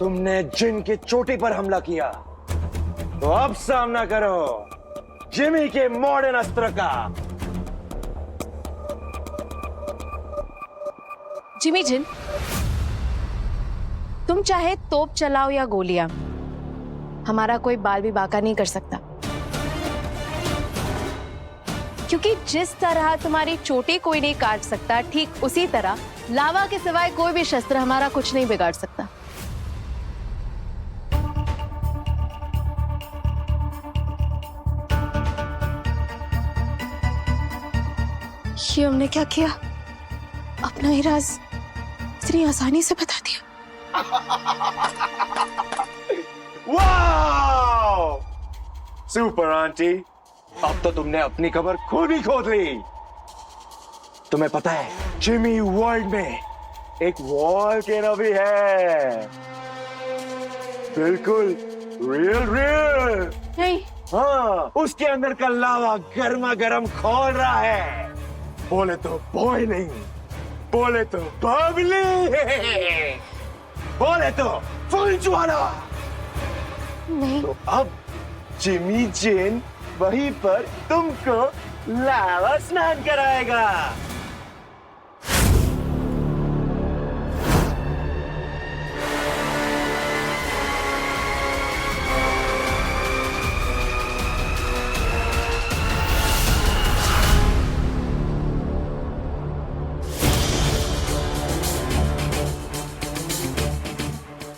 तुमने जिन की चोटी पर हमला किया, तो अब सामना करो जिमी के मॉडर्न अस्त्र का। जिमी जिन, तुम चाहे तोप चलाओ या गोलियां, हमारा कोई बाल भी बांका नहीं कर सकता, क्योंकि जिस तरह तुम्हारी चोटी कोई नहीं काट सकता, ठीक उसी तरह लावा के सिवाय कोई भी शस्त्र हमारा कुछ नहीं बिगाड़ सकता। ये हमने क्या किया? अपना ही राज इतनी आसानी से बता दिया। वाओ! सुपर आंटी, अब तो तुमने अपनी खबर खुद ही खोद ली। तुम्हें पता है, जिमी वर्ल्ड में एक वॉल्केनो भी है। बिल्कुल रियल। नहीं। हाँ, उसके अंदर का लावा गर्मा गर्म खोल रहा है। बोले तो बॉइलिंग, बोले तो बबली, बोले तो फुल ज्वाला। नहीं। तो अब जिमी जिन वहीं पर तुमको लावा स्नान कराएगा।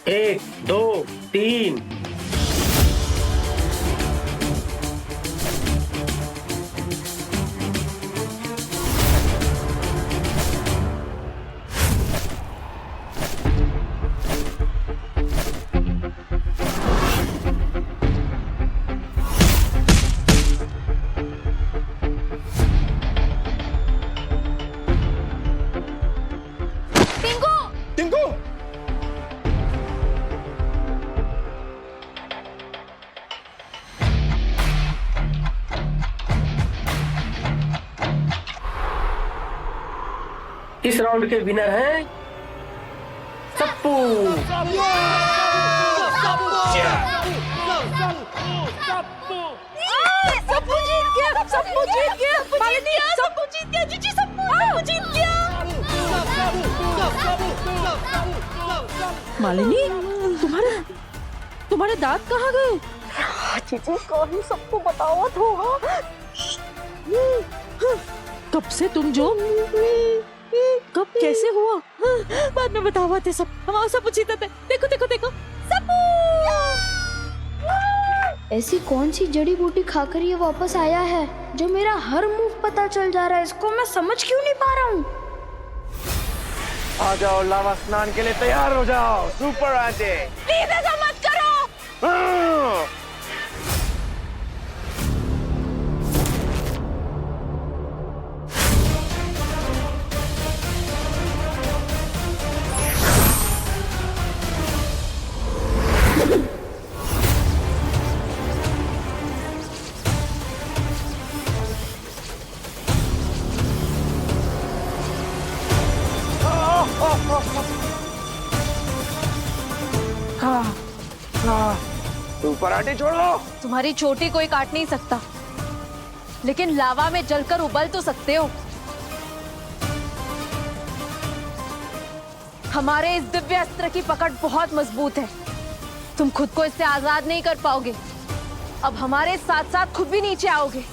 एक, दो, तीन। टिंकू! इस राउंड के विनर हैं सप्पू। सप्पू जीत गया। सप्पू जीत गया। सप्पू जीत गया। जीजी सप्पू जीत गया। मालिनी, तुम्हारे दांत कहाँ गए? जीजी कौन सबको बताओ तो। कब से तुम जो कब कैसे हुआ? बाद में बताओ सब। हम सब पूछते थे। देखो देखो देखो ऐसी कौन सी जड़ी बूटी खाकर ये वापस आया है जो मेरा हर मूव पता चल जा रहा है? इसको मैं समझ क्यों नहीं पा रहा हूँ? आ जाओ, लावा स्नान के लिए तैयार हो जाओ। सुपर आंटी, प्लीज ऐसा मत करो। हाँ। सुपर आंटी छोड़ो। तुम्हारी चोटी कोई काट नहीं सकता, लेकिन लावा में जलकर उबल तो सकते हो। हमारे इस दिव्य अस्त्र की पकड़ बहुत मजबूत है। तुम खुद को इससे आजाद नहीं कर पाओगे। अब हमारे साथ साथ खुद भी नीचे आओगे।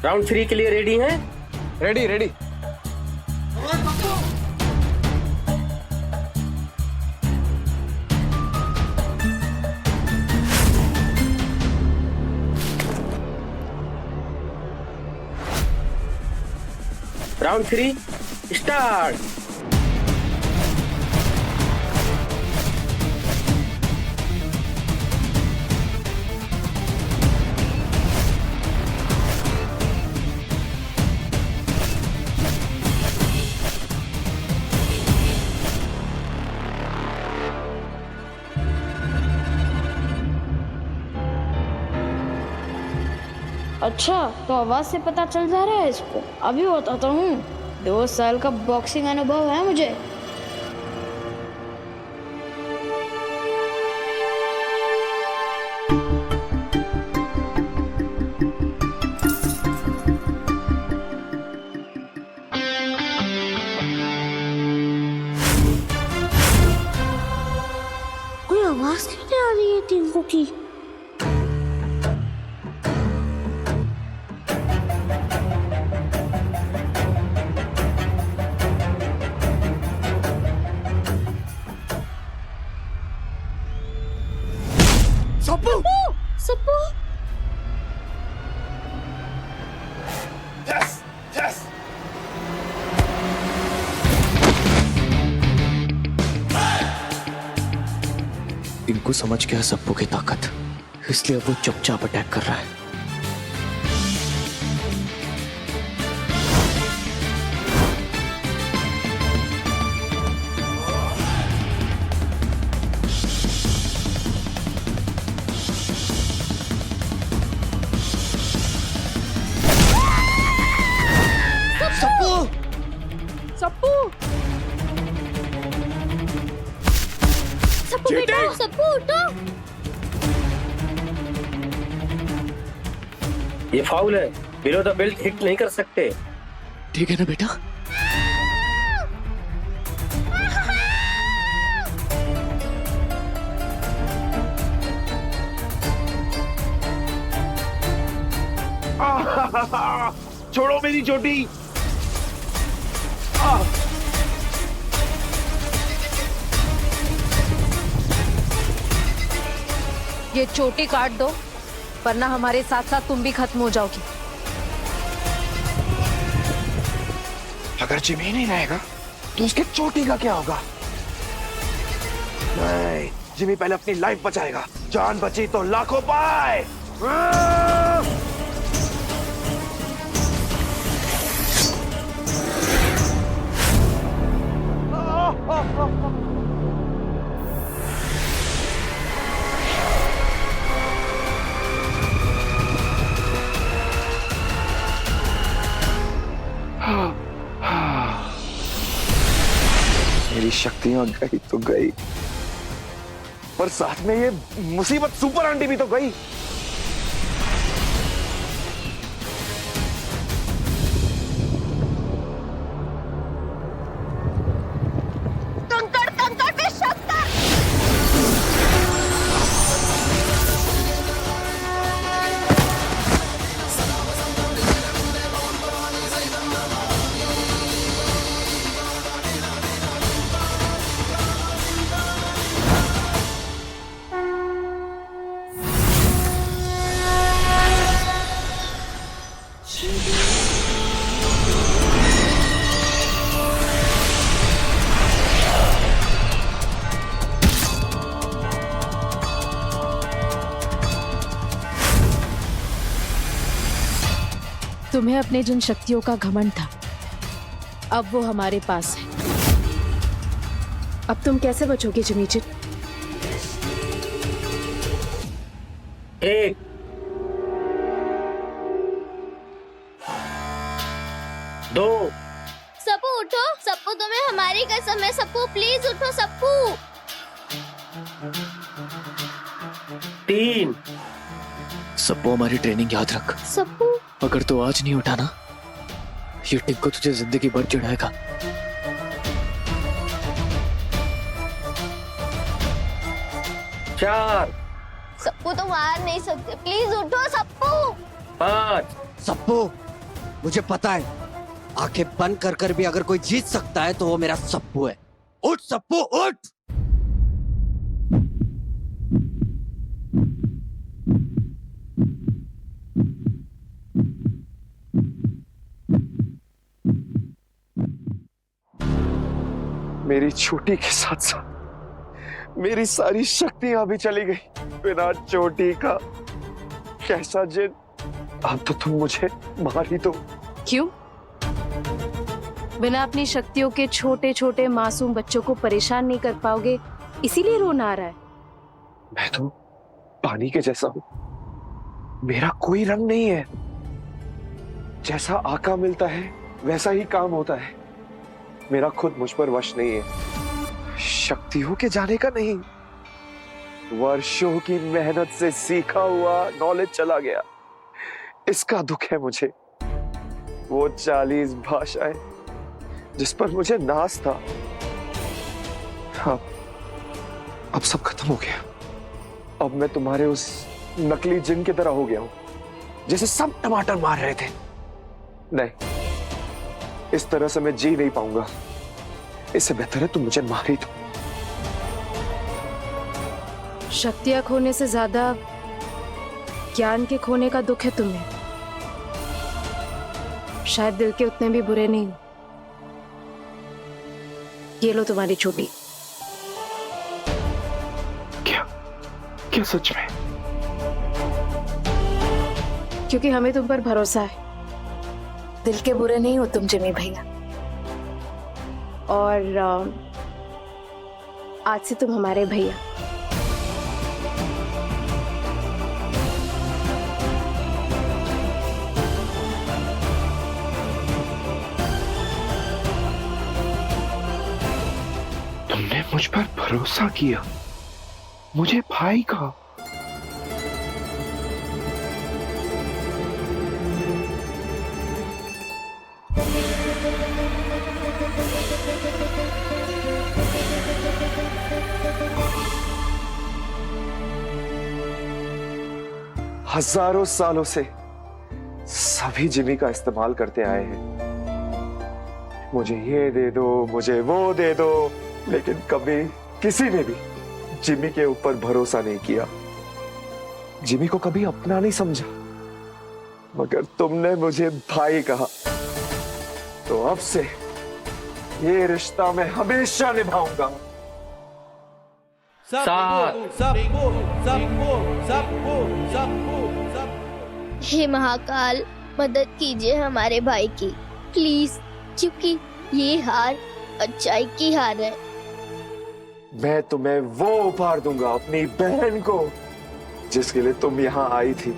राउंड 3 के लिए रेडी हैं? Ready ready. Round 3 start. अच्छा, तो आवाज से पता चल जा रहा है इसको। अभी बताता हूँ। 2 साल का बॉक्सिंग अनुभव है मुझे। कोई आवाज क्यों नहीं आ रही है टिंकू की? सप्पू! सप्पू! यस यस इनको समझ गया सप्पू की ताकत, इसलिए वो चुपचाप अटैक कर रहा है। सप्पू सप्पू बेटा, सप्पू उठो। ये फाउल है, बिलो द बेल्ट हिट नहीं कर सकते। ठीक है ना बेटा? छोड़ो मेरी चोटी। ये चोटी काट दो, वरना हमारे साथ साथ तुम भी खत्म हो जाओगी। अगर जिमी नहीं रहेगा तो उसके चोटी का क्या होगा? नहीं, जिमी पहले अपनी लाइफ बचाएगा। जान बची तो लाखों पाए। मेरी शक्तियां गई तो गई, पर साथ में ये मुसीबत सुपर आंटी भी तो गई। कंकड़ कंकड़ पे शक कर। तुम्हें अपने जिन शक्तियों का घमंड था, अब वो हमारे पास है। अब तुम कैसे बचोगे जिमीचिन? 1 2 सप्पू उठो, सप्पू तुम्हें हमारी कसम है। सप्पू प्लीज उठो सप्पू। 3 सप्पू, हमारी ट्रेनिंग याद रख। सप्पू अगर तू आज नहीं उठा ना, ये टिंकू तुझे जिंदगी भर चिढ़ाएगा। 4 सप्पू तुम हार नहीं सकते, प्लीज उठो सप्पू। 5 सप्पू, मुझे पता है आंखें बंद कर कर भी अगर कोई जीत सकता है तो वो मेरा सप्पू है। उठ सप्पू उठ। मेरी चोटी के साथ साथ मेरी सारी शक्तियां भी चली गई। बिना चोटी का कैसा जिन। अब तो तुम मुझे मार ही दो। क्यों? बिना अपनी शक्तियों के छोटे छोटे मासूम बच्चों को परेशान नहीं कर पाओगे, इसीलिए रोना आ रहा है। मैं तो पानी के जैसा हूं, मेरा कोई रंग नहीं है। जैसा आका मिलता है वैसा ही काम होता है। मेरा खुद मुझ पर वश नहीं है। शक्तियों के जाने का नहीं, वर्षों की मेहनत से सीखा हुआ नॉलेज चला गया। इसका दुख है मुझे। वो 40 भाषाएं जिस पर मुझे नाज था, अब सब खत्म हो गया। अब मैं तुम्हारे उस नकली जिन की तरह हो गया हूं, जैसे सब टमाटर मार रहे थे। नहीं, इस तरह से मैं जी नहीं पाऊंगा। इससे बेहतर है तुम मुझे मार ही दो। शक्तियां खोने से ज्यादा ज्ञान के खोने का दुख है तुम्हें। शायद दिल के उतने भी बुरे नहीं हो। ये लो तुम्हारी छोटी। क्या सच में? क्योंकि हमें तुम पर भरोसा है। दिल के बुरे नहीं हो तुम जिमी भैया। और आज से तुम हमारे भैया। तुमने मुझ पर भरोसा किया, मुझे भाई का। हजारों सालों से सभी जिमी का इस्तेमाल करते आए हैं। मुझे ये दे दो, मुझे वो दे दो, लेकिन कभी किसी ने भी जिमी के ऊपर भरोसा नहीं किया। जिमी को कभी अपना नहीं समझा। मगर तुमने मुझे भाई कहा, तो अब से ये रिश्ता मैं हमेशा निभाऊंगा। हे महाकाल, मदद कीजिए हमारे भाई की प्लीज, क्योंकि ये हार अच्छाई की हार है। मैं तुम्हें वो उपहार दूंगा, अपनी बहन को, जिसके लिए तुम यहाँ आई थी।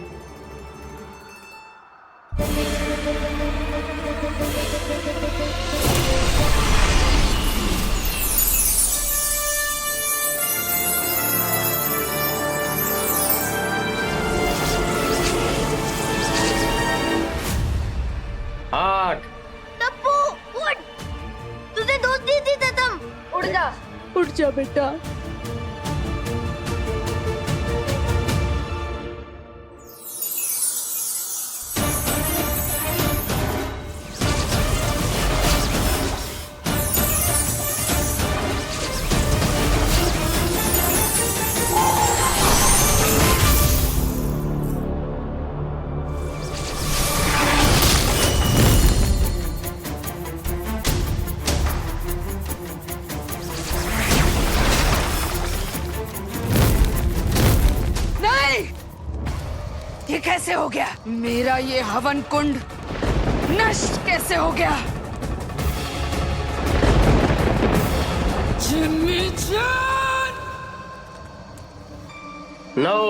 तप्पू उठ, तुझे दोस्त दी थी ततम, उड़ जा। उठ जा बेटा। ये कैसे हो गया? मेरा ये हवन कुंड नष्ट कैसे हो गया? जिम्मी जान! नो।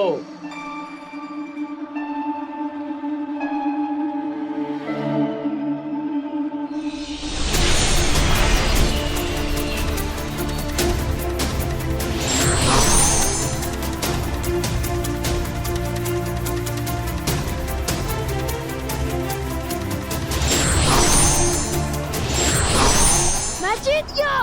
मैं जीत गया।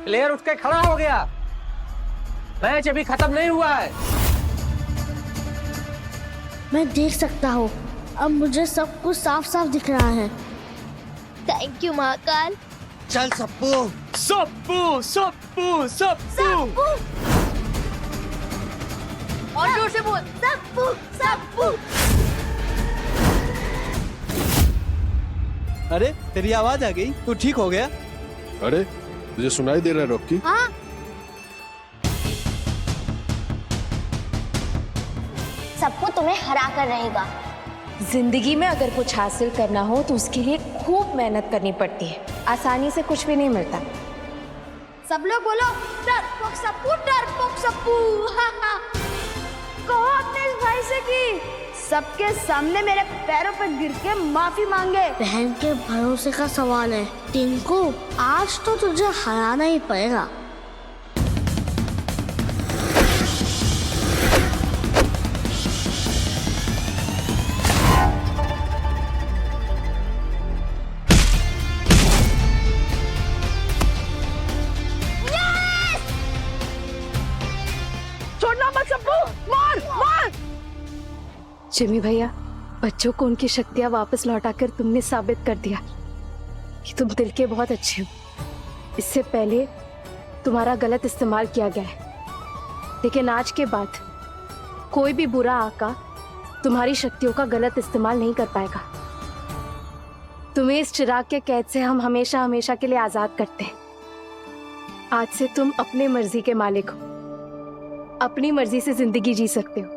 प्लेयर उठ के खड़ा हो गया। मैच अभी खत्म नहीं हुआ है। मैं देख सकता हूँ, अब मुझे सब कुछ साफ साफ दिख रहा है। Thank you Mahakal. चल सप्पू। सप्पू सप्पू सप्पू। और जोर से बोल, सप्पू सप्पू। अरे तेरी आवाज आ गई, तू ठीक हो गया? अरे तुझे सुनाई दे रहा है रॉकी? हाँ, सबको तुम्हें हरा कर रहेगा। जिंदगी में अगर कुछ हासिल करना हो तो उसके लिए खूब मेहनत करनी पड़ती है, आसानी से कुछ भी नहीं मिलता। सब लोग बोलो डरपोक सप्पू, डरपोक सप्पू। कहो अपने इस भाई से कि सबके सामने मेरे पैरों पे गिर के माफी मांगे। बहन के भरोसे का सवाल है टिंकू, आज तो तुझे हराना ही पड़ेगा। छोड़ना मत सप्पू, मार मार। जिमी भैया, बच्चों को उनकी शक्तियां वापस लौटाकर तुमने साबित कर दिया कि तुम दिल के बहुत अच्छे हो। इससे पहले तुम्हारा गलत इस्तेमाल किया गया है, लेकिन आज के बाद कोई भी बुरा आका तुम्हारी शक्तियों का गलत इस्तेमाल नहीं कर पाएगा। तुम्हें इस चिराग के कैद से हम हमेशा हमेशा के लिए आजाद करते हैं। आज से तुम अपनी मर्जी के मालिक हो, अपनी मर्जी से जिंदगी जी सकते हो।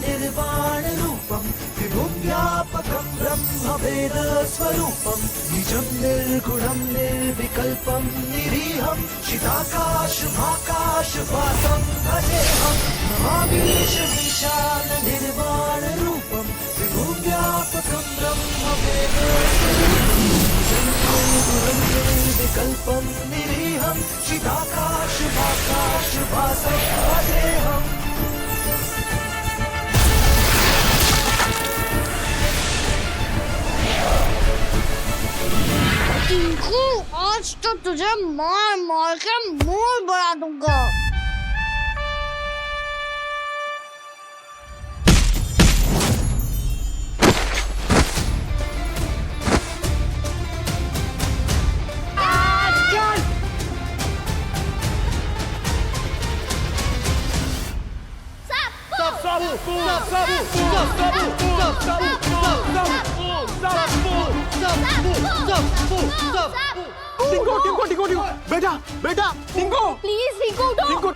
निर्वाण रूपम विभुं व्यापकं ब्रह्म वेद स्वरूपम निजं निर्गुणं निर्विकल्पं निरीहं चिदाकाश भाकाश वासं भजेहं नमामीश विशाल निर्वाण रूपम विभुं व्यापकं ब्रह्म वेद स्वरूपम निजं निर्गुणं निर्विकल्पं निरीहं चिदाकाश भाकाश वासं भजेहं। टिंकू, आज तो तुझे मार मार के मुंह बना दूंगा। टिंको टिंको टिंको टिंको, बेटा बेटा टिंको, प्लीज टिंकू उठो। टिंको।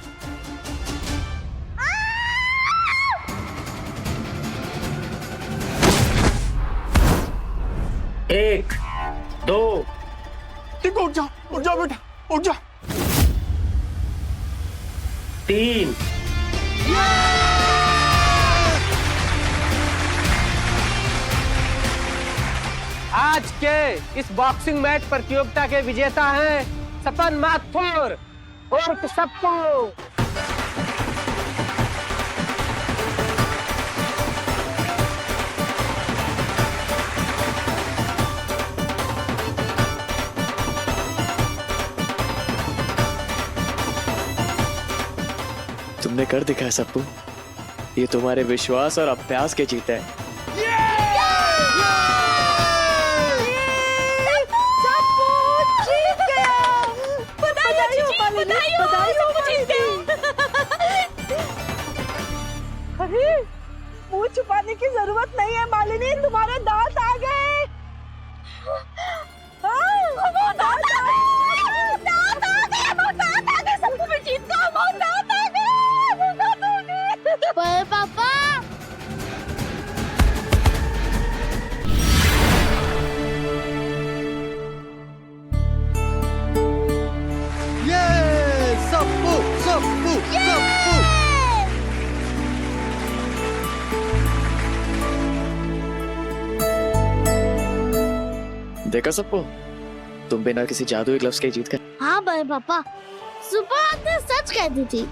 एक, दो, टिंको उठ जाओ बेटा, उठ जाओ। तीन। आज के इस बॉक्सिंग मैच प्रतियोगिता के विजेता हैं सपन माथुर और सप्पू। तुमने कर दिखाया सप्पू, ये तुम्हारे विश्वास और अभ्यास के जीत है। अरे मुंह छुपाने की जरूरत नहीं है मालिनी, तुम्हारे दांत आ गए। पर पापा, ये सप्पू सप्पू सप्पू। देखा सप्पू, तुम बिना किसी जादुई ग्लव्स के जीत गए। हाँ बड़े पापा, सुपर आंटी सच कहती थी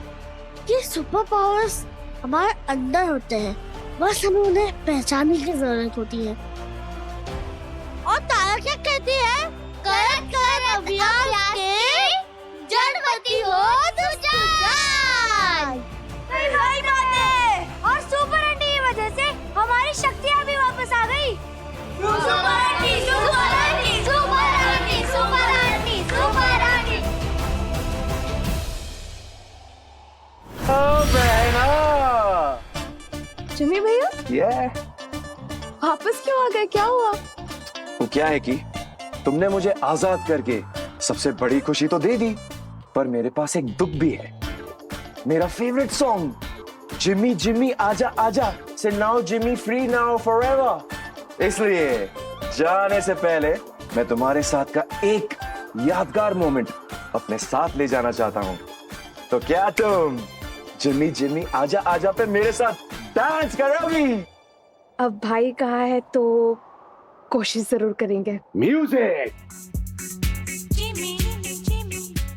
कि सुपर पावर्स हमारे अंदर होते हैं, बस हमें उन्हें पहचानने की जरूरत होती है। और तारा क्या कहती है? कर कर अभियान के जड़वती हो तू जान। सही बात है। और सुपर आंटी की वजह से हमारी शक्तियाँ भी वापस आ गई। Super aunty, super aunty, super aunty, super aunty, super aunty. ओ बहना। जिमी भैया, ये वापस क्यों आ गए? क्या हुआ? वो क्या है कि तुमने मुझे आजाद करके सबसे बड़ी खुशी तो दे दी, पर मेरे पास एक दुख भी है। मेरा फेवरेट सॉन्ग जिमी जिमी आजा आजा से now Jimmy free now forever. इसलिए जाने से पहले मैं तुम्हारे साथ का एक यादगार मोमेंट अपने साथ ले जाना चाहता हूँ। तो क्या तुम जिमी जिमी आजा आजा पे मेरे साथ डांस करोगी? अब भाई कहा है तो कोशिश जरूर करेंगे। म्यूजिक।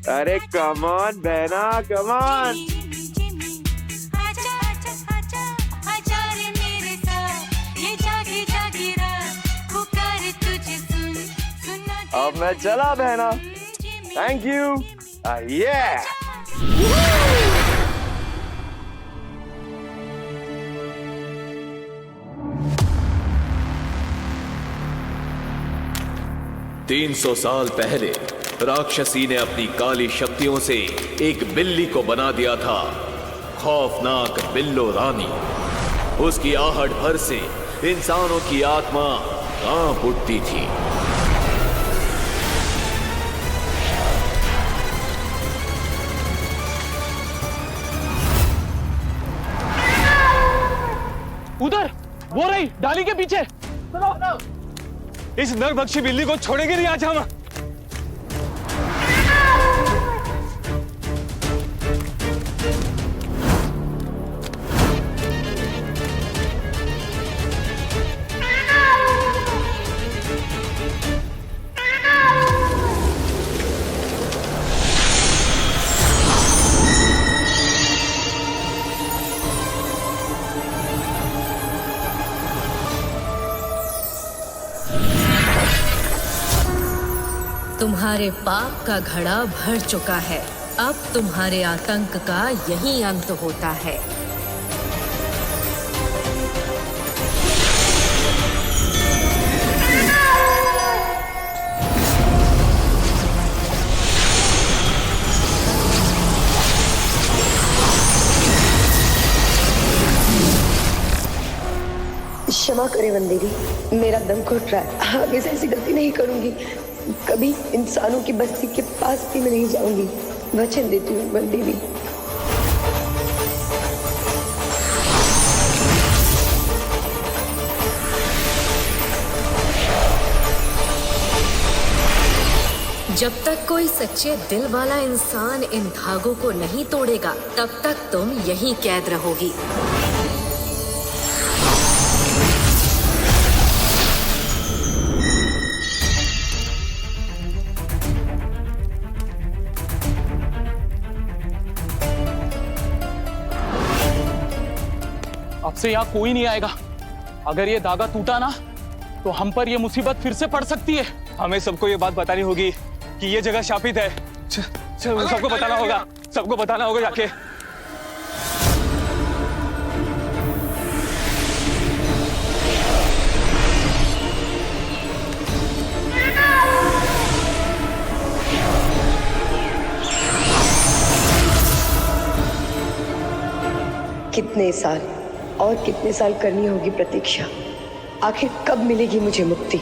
अरे कम ऑन बहना, कम ऑन। अब मैं चला बहना। Thank you. yeah. 300 साल पहले राक्षसी ने अपनी काली शक्तियों से एक बिल्ली को बना दिया था, खौफनाक बिल्लो रानी। उसकी आहट भर से इंसानों की आत्मा कांप उठती थी। उधर वो रही डाली के पीछे। इस नरभक्षी बिल्ली को छोड़ेंगे नहीं आज हम। तुम्हारे पाप का घड़ा भर चुका है। अब तुम्हारे आतंक का यही अंत होता है। क्षमा करें वनदेवी, मेरा दम घुट रहा है। आगे से ऐसी गलती नहीं करूंगी। कभी इंसानों की बस्ती के पास भी मैं नहीं जाऊंगी। वचन देती हूँ वनदेवी। जब तक कोई सच्चे दिल वाला इंसान इन धागों को नहीं तोड़ेगा, तब तक तुम यहीं कैद रहोगी। अब से यहाँ कोई नहीं आएगा। अगर ये धागा टूटा ना तो हम पर ये मुसीबत फिर से पड़ सकती है। हमें सबको ये बात बतानी होगी कि ये जगह शापित है। चल सबको बताना होगा, सबको बताना होगा जाके। कितने साल और कितने साल करनी होगी प्रतीक्षा? आखिर कब मिलेगी मुझे मुक्ति?